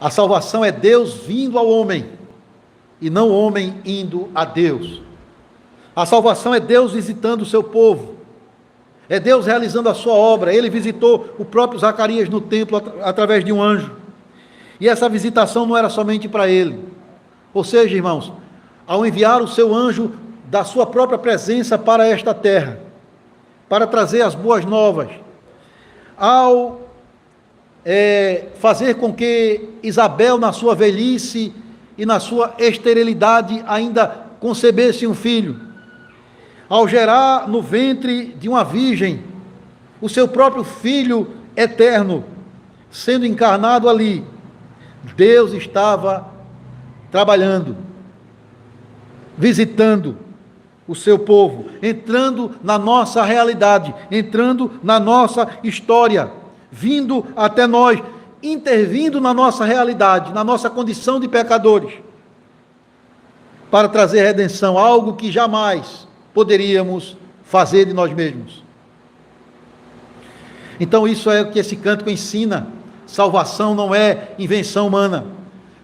A salvação é Deus vindo ao homem, e não o homem indo a Deus. A salvação é Deus visitando o seu povo. É Deus realizando a sua obra. Ele visitou o próprio Zacarias no templo através de um anjo. E essa visitação não era somente para ele. Ou seja, irmãos, ao enviar o seu anjo da sua própria presença para esta terra, para trazer as boas novas, ao fazer com que Isabel, na sua velhice e na sua esterilidade, ainda concebesse um filho, ao gerar no ventre de uma virgem o seu próprio Filho eterno, sendo encarnado ali, Deus estava trabalhando, visitando o seu povo, entrando na nossa realidade, entrando na nossa história, vindo até nós, intervindo na nossa realidade, na nossa condição de pecadores, para trazer redenção, algo que jamais poderíamos fazer de nós mesmos. Então isso é o que esse cântico ensina. Salvação não é invenção humana,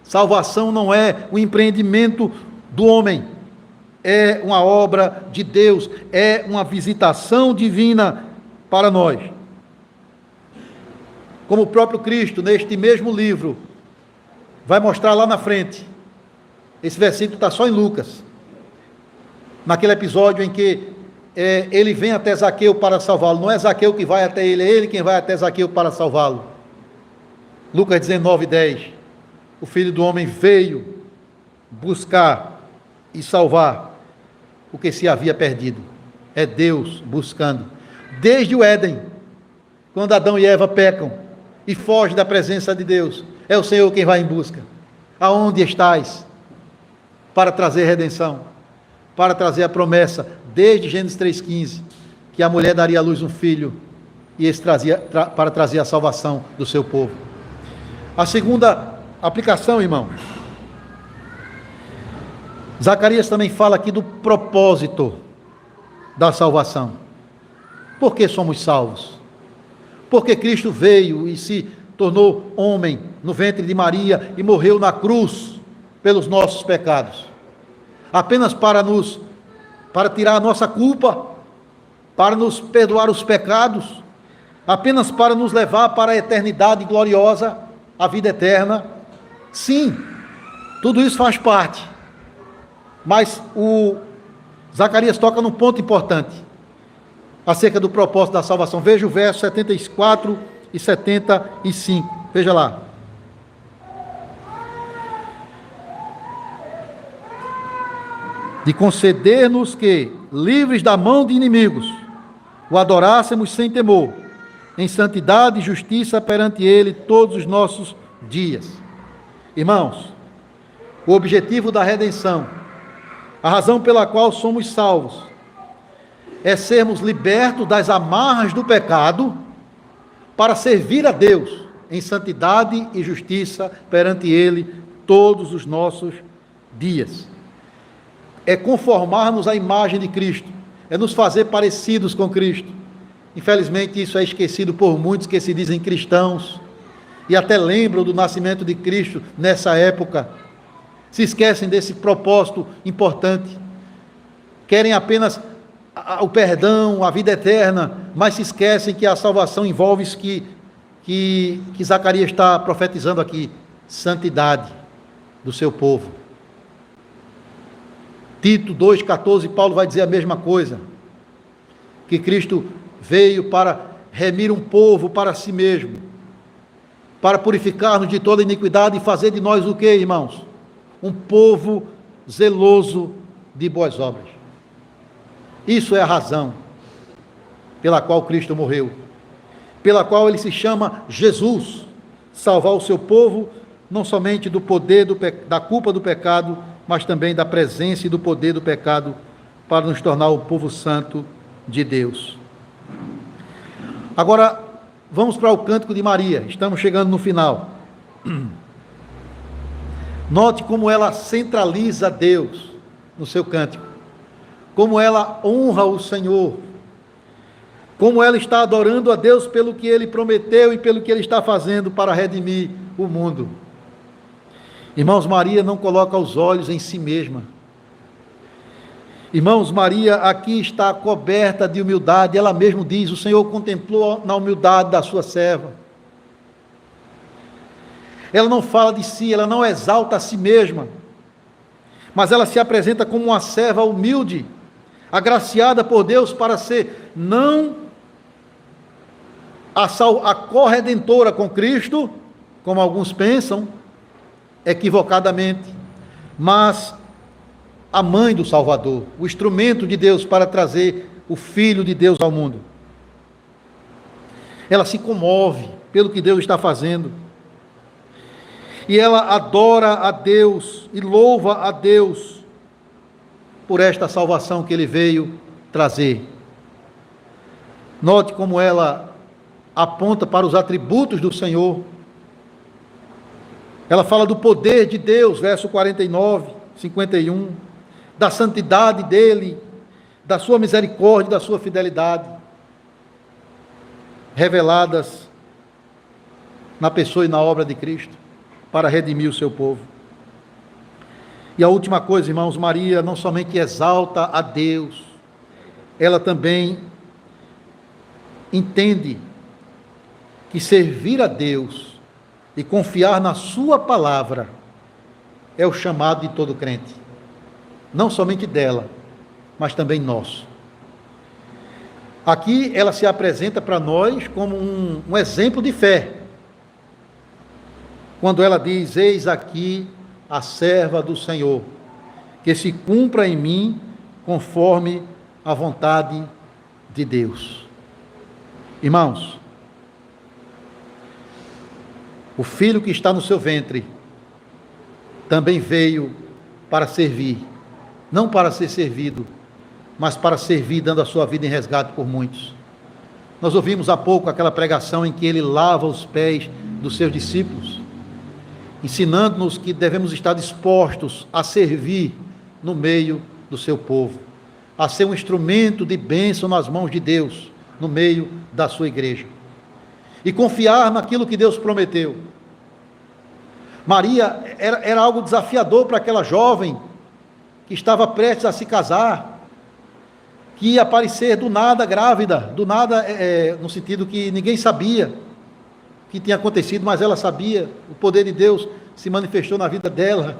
salvação não é o empreendimento do homem, é uma obra de Deus, é uma visitação divina para nós. Como o próprio Cristo, neste mesmo livro, vai mostrar lá na frente. Esse versículo está só em Lucas, naquele episódio em que ele vem até Zaqueu para salvá-lo. Não é Zaqueu que vai até ele, é ele quem vai até Zaqueu para salvá-lo. Lucas 19:10. O Filho do Homem veio buscar e salvar o que se havia perdido. É Deus buscando. Desde o Éden, quando Adão e Eva pecam e fogem da presença de Deus, é o Senhor quem vai em busca. Aonde estás? Para trazer redenção, para trazer a promessa, desde Gênesis 3,15, que a mulher daria à luz um filho, e esse para trazer a salvação do seu povo. A segunda aplicação, irmão, Zacarias também fala aqui do propósito da salvação. Por que somos salvos? Porque Cristo veio e se tornou homem no ventre de Maria e morreu na cruz pelos nossos pecados, apenas para tirar a nossa culpa, para nos perdoar os pecados, apenas para nos levar para a eternidade gloriosa, a vida eterna. Sim, tudo isso faz parte, mas o Zacarias toca num ponto importante acerca do propósito da salvação. Veja o verso 74 e 75, veja lá. De conceder-nos que, livres da mão de inimigos, o adorássemos sem temor, em santidade e justiça perante Ele todos os nossos dias. Irmãos, o objetivo da redenção, a razão pela qual somos salvos, é sermos libertos das amarras do pecado para servir a Deus em santidade e justiça perante Ele todos os nossos dias. É conformar-nos à imagem de Cristo, é nos fazer parecidos com Cristo. Infelizmente isso é esquecido por muitos que se dizem cristãos e até lembram do nascimento de Cristo nessa época, se esquecem desse propósito importante, querem apenas o perdão, a vida eterna, mas se esquecem que a salvação envolve isso que Zacarias está profetizando aqui, santidade do seu povo. Tito 2,14, Paulo vai dizer a mesma coisa, que Cristo veio para remir um povo para si mesmo, para purificar-nos de toda iniquidade e fazer de nós o quê, irmãos? Um povo zeloso de boas obras. Isso é a razão pela qual Cristo morreu, pela qual ele se chama Jesus, salvar o seu povo, não somente do poder da culpa do pecado, mas também da presença e do poder do pecado, para nos tornar o povo santo de Deus. Agora, vamos para o cântico de Maria, estamos chegando no final. Note como ela centraliza Deus no seu cântico, como ela honra o Senhor, como ela está adorando a Deus pelo que Ele prometeu e pelo que Ele está fazendo para redimir o mundo. Irmãos, Maria não coloca os olhos em si mesma. Irmãos, Maria aqui está coberta de humildade, ela mesma diz, o Senhor contemplou na humildade da sua serva. Ela não fala de si, ela não exalta a si mesma, mas ela se apresenta como uma serva humilde, agraciada por Deus para ser não a corredentora com Cristo, como alguns pensam, equivocadamente, mas a mãe do Salvador, o instrumento de Deus para trazer o Filho de Deus ao mundo. Ela se comove pelo que Deus está fazendo, e ela adora a Deus e louva a Deus por esta salvação que Ele veio trazer. Note como ela aponta para os atributos do Senhor. Ela fala do poder de Deus, verso 49, 51, da santidade dEle, da sua misericórdia, da sua fidelidade, reveladas na pessoa e na obra de Cristo, para redimir o seu povo. E a última coisa, irmãos, Maria não somente exalta a Deus, ela também entende que servir a Deus e confiar na sua palavra é o chamado de todo crente, não somente dela, mas também nosso. Aqui ela se apresenta para nós como um exemplo de fé, quando ela diz, eis aqui a serva do Senhor, que se cumpra em mim conforme a vontade de Deus. Irmãos, o filho que está no seu ventre também veio para servir, não para ser servido, mas para servir, dando a sua vida em resgate por muitos. Nós ouvimos há pouco aquela pregação em que ele lava os pés dos seus discípulos, ensinando-nos que devemos estar dispostos a servir no meio do seu povo, a ser um instrumento de bênção nas mãos de Deus, no meio da sua igreja, e confiar naquilo que Deus prometeu. Maria era algo desafiador para aquela jovem que estava prestes a se casar, que ia aparecer do nada grávida, do nada no sentido que ninguém sabia o que tinha acontecido, mas ela sabia, o poder de Deus se manifestou na vida dela.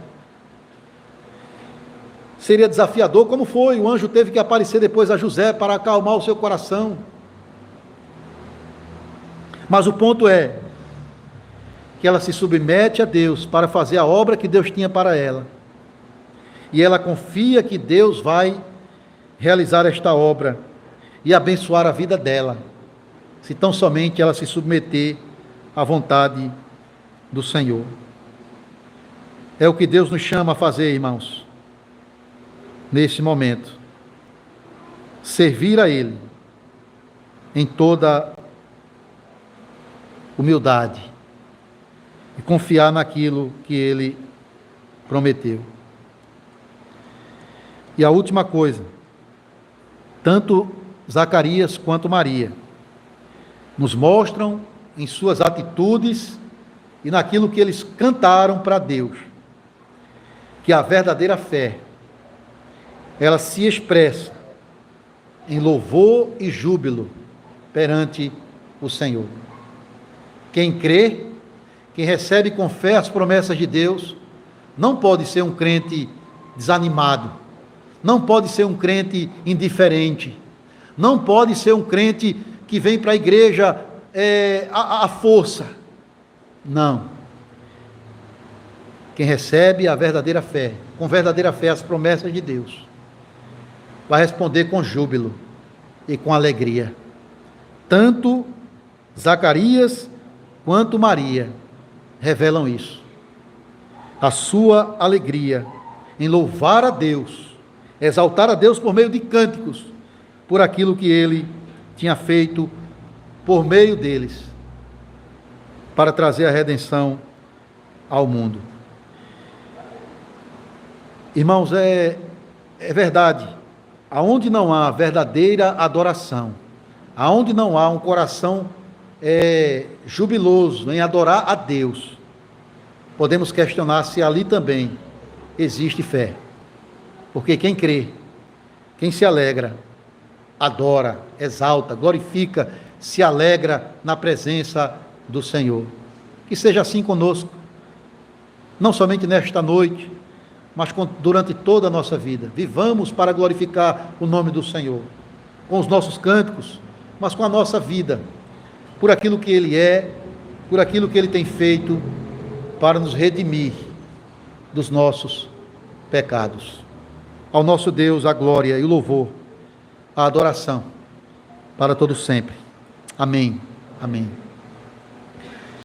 Seria desafiador, como foi, o anjo teve que aparecer depois a José para acalmar o seu coração. Mas o ponto é que ela se submete a Deus para fazer a obra que Deus tinha para ela. E ela confia que Deus vai realizar esta obra e abençoar a vida dela, se tão somente ela se submeter à vontade do Senhor. É o que Deus nos chama a fazer, irmãos, nesse momento. Servir a Ele em toda humildade e confiar naquilo que Ele prometeu. E a última coisa, tanto Zacarias quanto Maria nos mostram em suas atitudes e naquilo que eles cantaram para Deus, que a verdadeira fé, ela se expressa em louvor e júbilo perante o Senhor. Quem crê, quem recebe com fé as promessas de Deus, não pode ser um crente desanimado, não pode ser um crente indiferente, não pode ser um crente que vem para a igreja à força. Não. Quem recebe a verdadeira fé, com verdadeira fé as promessas de Deus, vai responder com júbilo e com alegria. Tanto Zacarias quanto Maria revelam isso. A sua alegria em louvar a Deus, exaltar a Deus por meio de cânticos, por aquilo que Ele tinha feito por meio deles, para trazer a redenção ao mundo. Irmãos, é verdade, aonde não há verdadeira adoração, aonde não há um coração jubiloso em adorar a Deus, podemos questionar se ali também existe fé, porque quem crê Quem se alegra, adora, exalta, glorifica, se alegra na presença do Senhor. Que seja assim conosco, não somente nesta noite, mas durante toda a nossa vida. Vivamos para glorificar o nome do Senhor, com os nossos cânticos, mas com a nossa vida, por aquilo que Ele é, por aquilo que Ele tem feito para nos redimir dos nossos pecados. Ao nosso Deus a glória e o louvor, a adoração, para todo sempre. Amém. Amém.